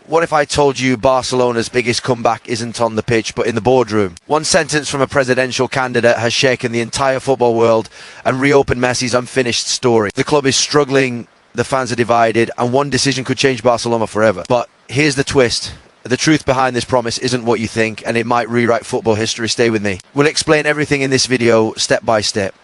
What if I told you Barcelona's biggest comeback isn't on the pitch but in the boardroom? One sentence from a presidential candidate has shaken the entire football world and reopened Messi's unfinished story. The club is struggling, the fans are divided, and one decision could change Barcelona forever. But here's the twist. The truth behind this promise isn't what you think, and it might rewrite football history. Stay with me. We'll explain everything in this video step by step.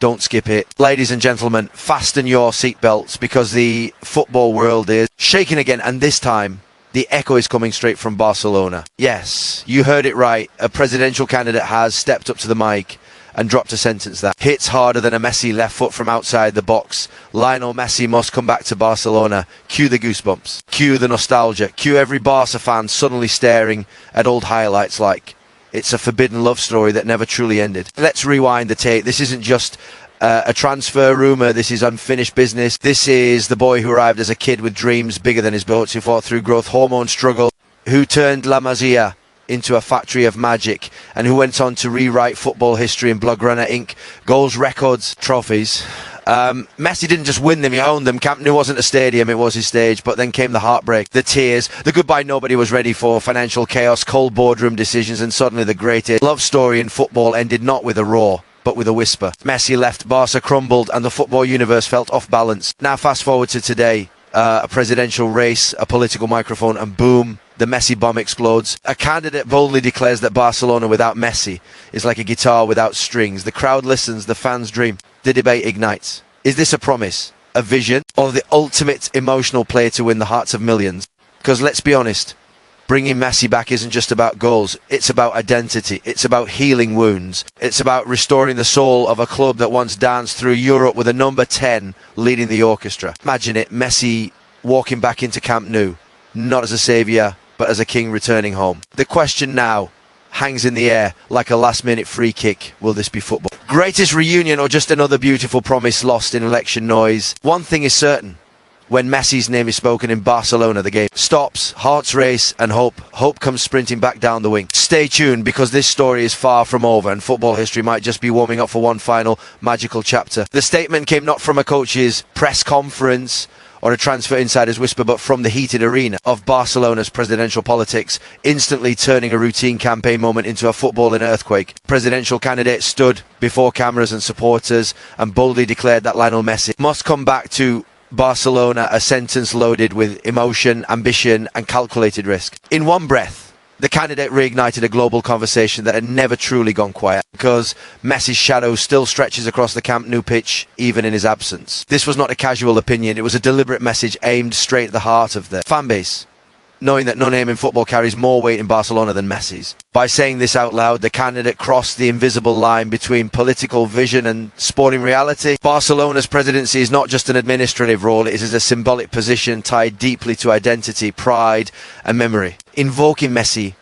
Don't skip it. Ladies and gentlemen, fasten your seatbelts because the football world is shaking again, and this time the echo is coming straight from Barcelona. Yes, you heard it right. A presidential candidate has stepped up to the mic and dropped a sentence that hits harder than a Messi left foot from outside the box. Lionel Messi must come back to Barcelona. Cue the goosebumps. Cue the nostalgia. Cue every Barca fan suddenly staring at old highlights like it's a forbidden love story that never truly ended. Let's rewind the tape. This isn't just a transfer rumour. This is unfinished business. This is the boy who arrived as a kid with dreams bigger than his boats, who fought through growth hormone struggle, who turned La Masia into a factory of magic, and who went on to rewrite football history in Blaugrana ink. Goals, records, trophies. Messi didn't just win them, he owned them. Camp Nou wasn't a stadium, it was his stage. But then came the heartbreak, the tears, the goodbye nobody was ready for, financial chaos, cold boardroom decisions, and suddenly the greatest love story in football ended not with a roar, but with a whisper. Messi left, Barca crumbled, and the football universe felt off balance. Now fast forward to today, a presidential race, a political microphone, and boom, the Messi bomb explodes. A candidate boldly declares that Barcelona without Messi is like a guitar without strings. The crowd listens, the fans dream, the debate ignites. Is this a promise, a vision, or the ultimate emotional play to win the hearts of millions? Because let's be honest, bringing Messi back isn't just about goals, it's about identity, it's about healing wounds, it's about restoring the soul of a club that once danced through Europe with a number 10 leading the orchestra. Imagine it, Messi walking back into Camp Nou, not as a saviour, but as a king returning home. The question now hangs in the air like a last-minute free kick. Will this be football? Greatest reunion or just another beautiful promise lost in election noise? One thing is certain. When Messi's name is spoken in Barcelona, the game stops, hearts race, and hope comes sprinting back down the wing. Stay tuned, because this story is far from over, and football history might just be warming up for one final magical chapter. The statement came not from a coach's press conference or a transfer insider's whisper, but from the heated arena of Barcelona's presidential politics, instantly turning a routine campaign moment into a footballing earthquake. Presidential candidate stood before cameras and supporters and boldly declared that Lionel Messi must come back to Barcelona, a sentence loaded with emotion, ambition, and calculated risk. In one breath, the candidate reignited a global conversation that had never truly gone quiet, because Messi's shadow still stretches across the Camp Nou pitch, even in his absence. This was not a casual opinion, it was a deliberate message aimed straight at the heart of the fan base, knowing that no name in football carries more weight in Barcelona than Messi's. By saying this out loud, the candidate crossed the invisible line between political vision and sporting reality. Barcelona's presidency is not just an administrative role, it is a symbolic position tied deeply to identity, pride, and memory. Invoking Messi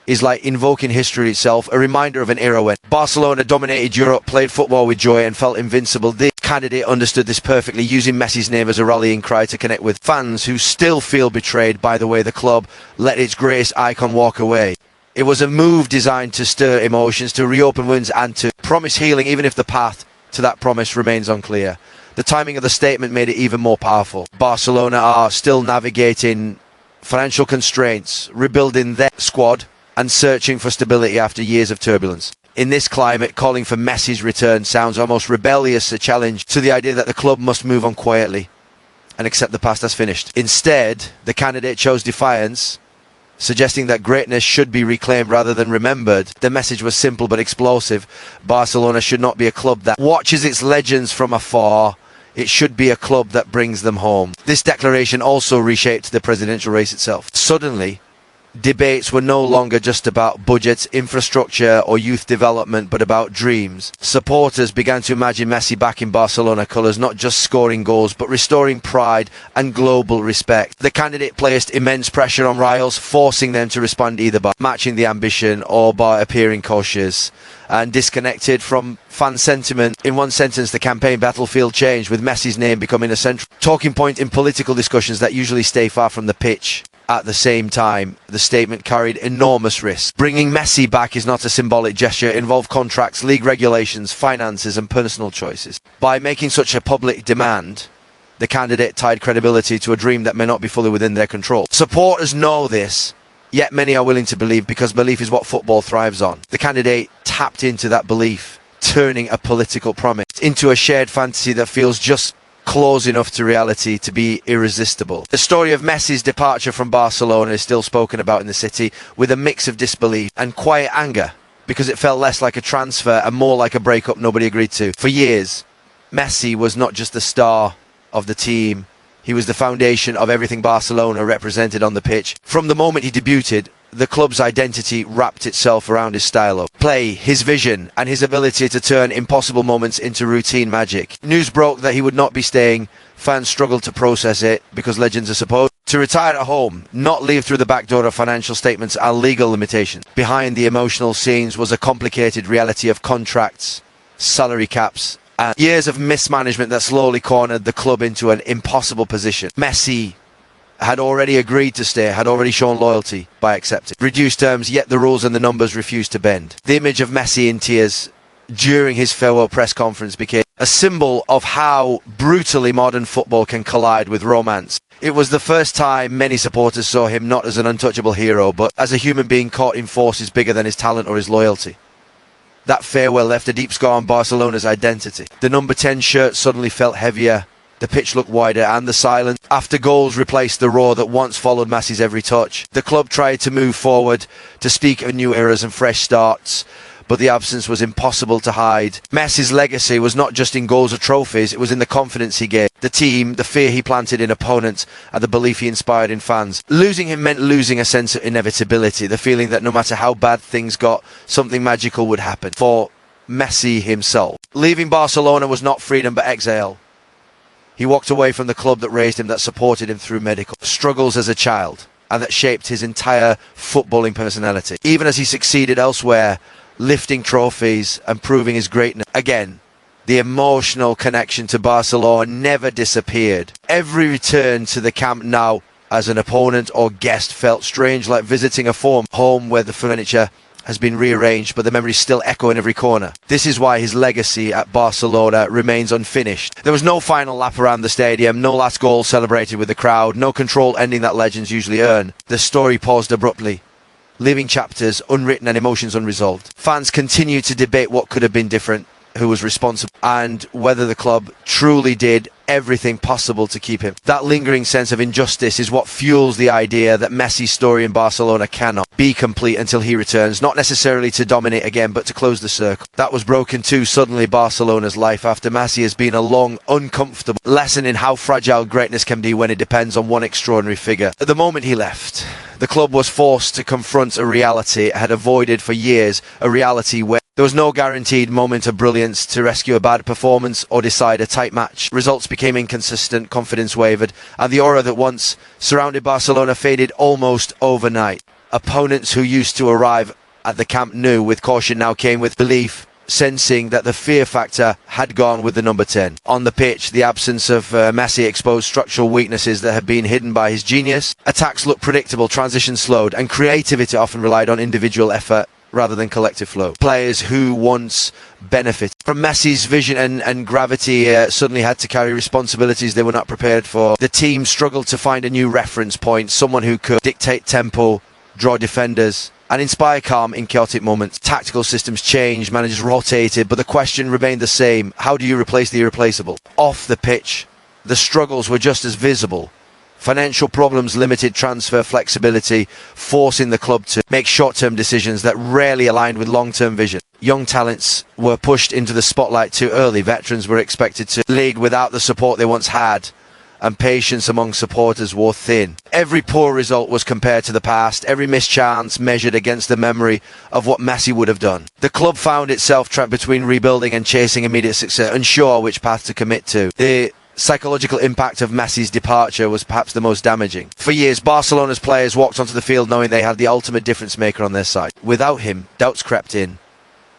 is like invoking history itself, a reminder of an era when Barcelona dominated Europe, played football with joy, and felt invincible. The candidate understood this perfectly, using Messi's name as a rallying cry to connect with fans who still feel betrayed by the way the club let its greatest icon walk away. It was a move designed to stir emotions, to reopen wounds, and to promise healing, even if the path to that promise remains unclear. The timing of the statement made it even more powerful. Barcelona are still navigating financial constraints, rebuilding their squad, and searching for stability after years of turbulence. In this climate, calling for Messi's return sounds almost rebellious, a challenge to the idea that the club must move on quietly and accept the past as finished. Instead, the candidate chose defiance, suggesting that greatness should be reclaimed rather than remembered. The message was simple but explosive. Barcelona should not be a club that watches its legends from afar. It should be a club that brings them home. This declaration also reshaped the presidential race itself. Suddenly, debates were no longer just about budgets, infrastructure, or youth development, but about dreams. Supporters began to imagine Messi back in Barcelona colours, not just scoring goals, but restoring pride and global respect. The candidate placed immense pressure on rivals, forcing them to respond either by matching the ambition or by appearing cautious and disconnected from fan sentiment. In one sentence, the campaign battlefield changed, with Messi's name becoming a central talking point in political discussions that usually stay far from the pitch. At the same time, the statement carried enormous risks. Bringing Messi back is not a symbolic gesture. It involved contracts, league regulations, finances, and personal choices. By making such a public demand, The candidate tied credibility to a dream that may not be fully within their control. Supporters know this, yet many are willing to believe because belief is what football thrives on. The candidate tapped into that belief, turning a political promise into a shared fantasy that feels just close enough to reality to be irresistible. The story of Messi's departure from Barcelona is still spoken about in the city with a mix of disbelief and quiet anger, because it felt less like a transfer and more like a breakup nobody agreed to. For years, Messi was not just the star of the team, he was the foundation of everything Barcelona represented on the pitch. From the moment he debuted, the club's identity wrapped itself around his style of play, his vision, and his ability to turn impossible moments into routine magic. News broke that he would not be staying. Fans struggled to process it because legends are supposed to retire at home, not leave through the back door of financial statements and legal limitations. Behind the emotional scenes was a complicated reality of contracts, salary caps, and years of mismanagement that slowly cornered the club into an impossible position. Messi had already agreed to stay, had already shown loyalty by accepting reduced terms, yet the rules and the numbers refused to bend. The image of Messi in tears during his farewell press conference became a symbol of how brutally modern football can collide with romance. It was the first time many supporters saw him not as an untouchable hero, but as a human being caught in forces bigger than his talent or his loyalty. That farewell left a deep scar on Barcelona's identity. The number 10 shirt suddenly felt heavier, the pitch looked wider, and the silence after goals replaced the roar that once followed Messi's every touch. The club tried to move forward, to speak of new eras and fresh starts, but the absence was impossible to hide. Messi's legacy was not just in goals or trophies, it was in the confidence he gave the team, the fear he planted in opponents, and the belief he inspired in fans. Losing him meant losing a sense of inevitability, the feeling that no matter how bad things got, something magical would happen. For Messi himself, leaving Barcelona was not freedom but exile. He walked away from the club that raised him, that supported him through medical struggles as a child, and that shaped his entire footballing personality. Even as he succeeded elsewhere, lifting trophies and proving his greatness, again, the emotional connection to Barcelona never disappeared. Every return to the Camp Nou as an opponent or guest felt strange, like visiting a former home where the furniture has been rearranged, but the memories still echo in every corner. This is why his legacy at Barcelona remains unfinished. There was no final lap around the stadium, no last goal celebrated with the crowd, no controlled ending that legends usually earn. The story paused abruptly, leaving chapters unwritten and emotions unresolved. Fans continue to debate what could have been different, who was responsible, and whether the club truly did everything possible to keep him. That lingering sense of injustice is what fuels the idea that Messi's story in Barcelona cannot be complete until he returns, not necessarily to dominate again, but to close the circle. That was broken too suddenly, Barcelona's life, after Messi has been a long, uncomfortable lesson in how fragile greatness can be when it depends on one extraordinary figure. At the moment he left, the club was forced to confront a reality it had avoided for years, a reality where there was no guaranteed moment of brilliance to rescue a bad performance or decide a tight match. Results became inconsistent, confidence wavered, and the aura that once surrounded Barcelona faded almost overnight. Opponents who used to arrive at the Camp Nou with caution now came with belief, sensing that the fear factor had gone with the number 10. On the pitch, the absence of Messi exposed structural weaknesses that had been hidden by his genius. Attacks looked predictable, transitions slowed, and creativity often relied on individual effort rather than collective flow. Players who once benefited from Messi's vision and gravity suddenly had to carry responsibilities they were not prepared for. The team struggled to find a new reference point, someone who could dictate tempo, draw defenders, and inspire calm in chaotic moments. Tactical systems changed, managers rotated, but the question remained the same: how do you replace the irreplaceable? Off the pitch, the struggles were just as visible. Financial problems limited transfer flexibility, forcing the club to make short-term decisions that rarely aligned with long-term vision. Young talents were pushed into the spotlight too early. Veterans were expected to lead without the support they once had, and patience among supporters wore thin. Every poor result was compared to the past, every missed chance measured against the memory of what Messi would have done. The club found itself trapped between rebuilding and chasing immediate success, unsure which path to commit to. The psychological impact of Messi's departure was perhaps the most damaging. For years, Barcelona's players walked onto the field knowing they had the ultimate difference maker on their side. Without him, doubts crept in,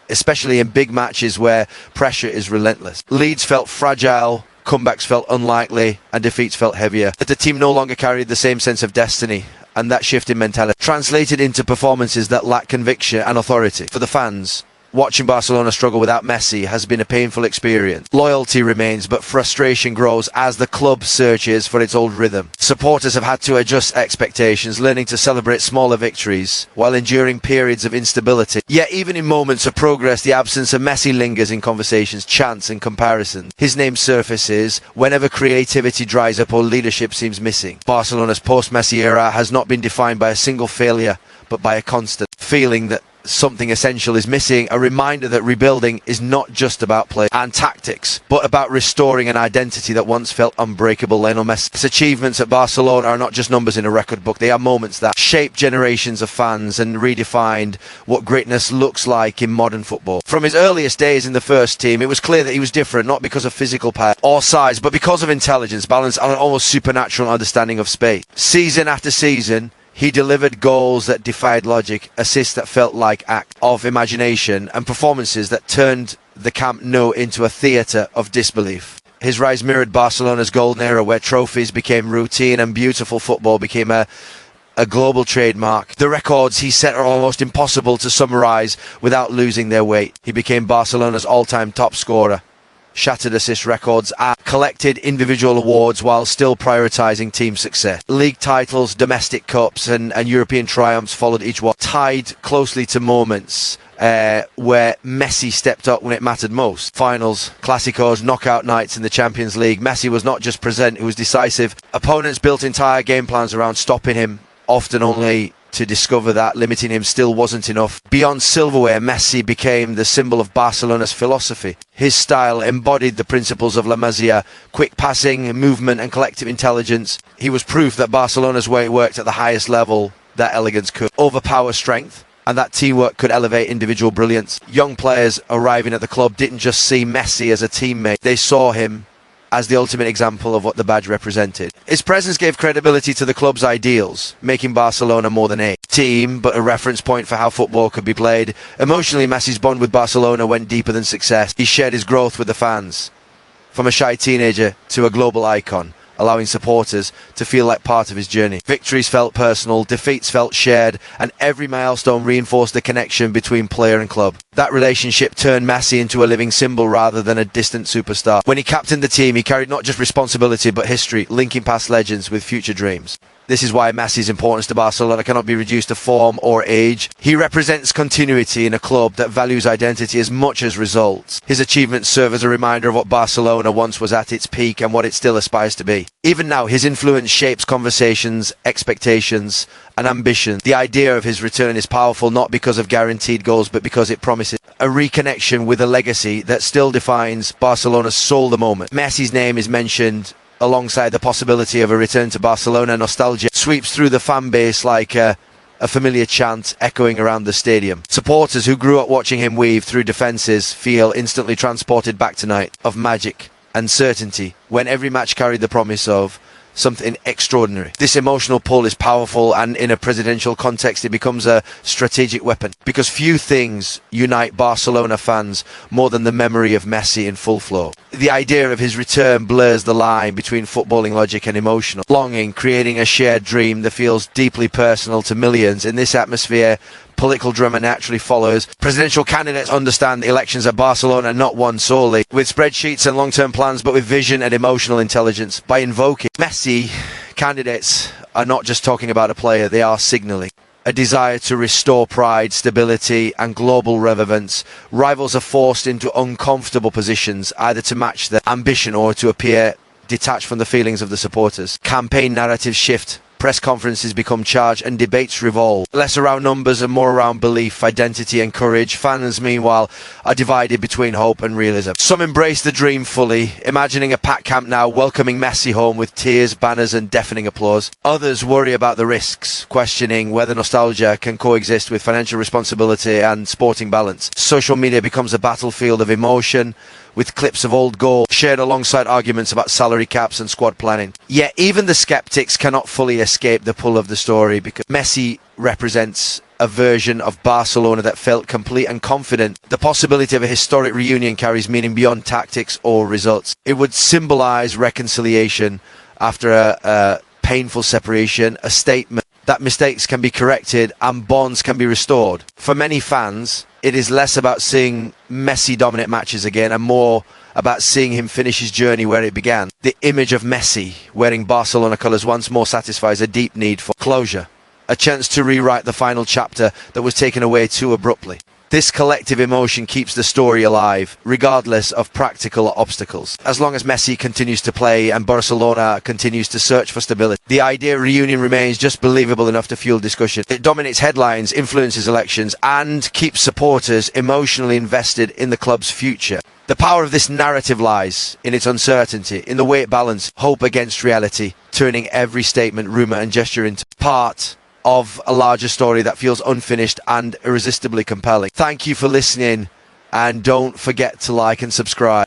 especially in big matches where pressure is relentless. Leads felt fragile, comebacks felt unlikely, and defeats felt heavier. But the team no longer carried the same sense of destiny, and that shift in mentality translated into performances that lacked conviction and authority. For the fans, Watching Barcelona struggle without Messi has been a painful experience. Loyalty remains, but frustration grows as the club searches for its old rhythm. Supporters have had to adjust expectations, learning to celebrate smaller victories while enduring periods of instability. Yet even in moments of progress, the absence of Messi lingers in conversations, chants and comparisons. His name surfaces whenever creativity dries up or leadership seems missing. Barcelona's post-Messi era has not been defined by a single failure, but by a constant feeling that something essential is missing, a reminder that rebuilding is not just about play and tactics, but about restoring an identity that once felt unbreakable. Lionel Messi's achievements at Barcelona are not just numbers in a record book, they are moments that shaped generations of fans and redefined what greatness looks like in modern football. From his earliest days in the first team, it was clear that he was different, not because of physical power or size, but because of intelligence, balance and an almost supernatural understanding of space. Season after season, he delivered goals that defied logic, assists that felt like acts of imagination, and performances that turned the Camp Nou into a theatre of disbelief. His rise mirrored Barcelona's golden era, where trophies became routine and beautiful football became a global trademark. The records he set are almost impossible to summarise without losing their weight. He became Barcelona's all-time top scorer, shattered assist records, and collected individual awards while still prioritising team success. League titles, domestic cups and European triumphs followed each one, tied closely to moments where Messi stepped up when it mattered most. Finals, Clásicos, knockout nights in the Champions League. Messi was not just present, he was decisive. Opponents built entire game plans around stopping him, often only to discover that limiting him still wasn't enough. Beyond silverware, Messi became the symbol of Barcelona's philosophy. His style embodied the principles of La Masia, quick passing, movement and collective intelligence. He was proof that Barcelona's way worked at the highest level that elegance could. Overpower strength, and that teamwork could elevate individual brilliance. Young players arriving at the club didn't just see Messi as a teammate, they saw him as the ultimate example of what the badge represented. His presence gave credibility to the club's ideals, making Barcelona more than a team, but a reference point for how football could be played. Emotionally, Messi's bond with Barcelona went deeper than success. He shared his growth with the fans, from a shy teenager to a global icon, allowing supporters to feel like part of his journey. Victories felt personal, defeats felt shared, and every milestone reinforced the connection between player and club. That relationship turned Messi into a living symbol rather than a distant superstar. When he captained the team, he carried not just responsibility but history, linking past legends with future dreams. This is why Messi's importance to Barcelona cannot be reduced to form or age. He represents continuity in a club that values identity as much as results. His achievements serve as a reminder of what Barcelona once was at its peak and what it still aspires to be. Even now, his influence shapes conversations, expectations, and ambition. The idea of his return is powerful not because of guaranteed goals, but because it promises a reconnection with a legacy that still defines Barcelona's soul. The moment Messi's name is mentioned alongside the possibility of a return to Barcelona, nostalgia sweeps through the fan base like a familiar chant echoing around the stadium. Supporters who grew up watching him weave through defences feel instantly transported back to night of magic and certainty when every match carried the promise of something extraordinary. This emotional pull is powerful, and in a presidential context it becomes a strategic weapon, because few things unite Barcelona fans more than the memory of Messi in full flow. The idea of his return blurs the line between footballing logic and emotional longing, creating a shared dream that feels deeply personal to millions. In this atmosphere, political drama naturally follows. Presidential candidates understand the elections at Barcelona are not won solely with spreadsheets and long-term plans, but with vision and emotional intelligence. By invoking Messi, candidates are not just talking about a player, they are signalling a desire to restore pride, stability and global relevance. Rivals are forced into uncomfortable positions, either to match their ambition or to appear detached from the feelings of the supporters. Campaign narratives shift. Press conferences become charged and debates revolve, less around numbers and more around belief, identity and courage. Fans, meanwhile, are divided between hope and realism. Some embrace the dream fully, imagining a packed Camp Nou welcoming Messi home with tears, banners and deafening applause. Others worry about the risks, questioning whether nostalgia can coexist with financial responsibility and sporting balance. Social media becomes a battlefield of emotion, with clips of old goals shared alongside arguments about salary caps and squad planning. Yet even the skeptics cannot fully escape the pull of the story, because Messi represents a version of Barcelona that felt complete and confident. The possibility of a historic reunion carries meaning beyond tactics or results. It would symbolise reconciliation after a painful separation, a statement that mistakes can be corrected and bonds can be restored. For many fans, it is less about seeing Messi dominate matches again and more about seeing him finish his journey where it began. The image of Messi wearing Barcelona colours once more satisfies a deep need for closure, a chance to rewrite the final chapter that was taken away too abruptly. This collective emotion keeps the story alive, regardless of practical obstacles. As long as Messi continues to play and Barcelona continues to search for stability, the idea of reunion remains just believable enough to fuel discussion. It dominates headlines, influences elections, and keeps supporters emotionally invested in the club's future. The power of this narrative lies in its uncertainty, in the way it balances hope against reality, turning every statement, rumour and gesture into part of a larger story that feels unfinished and irresistibly compelling. Thank you for listening, and don't forget to like and subscribe.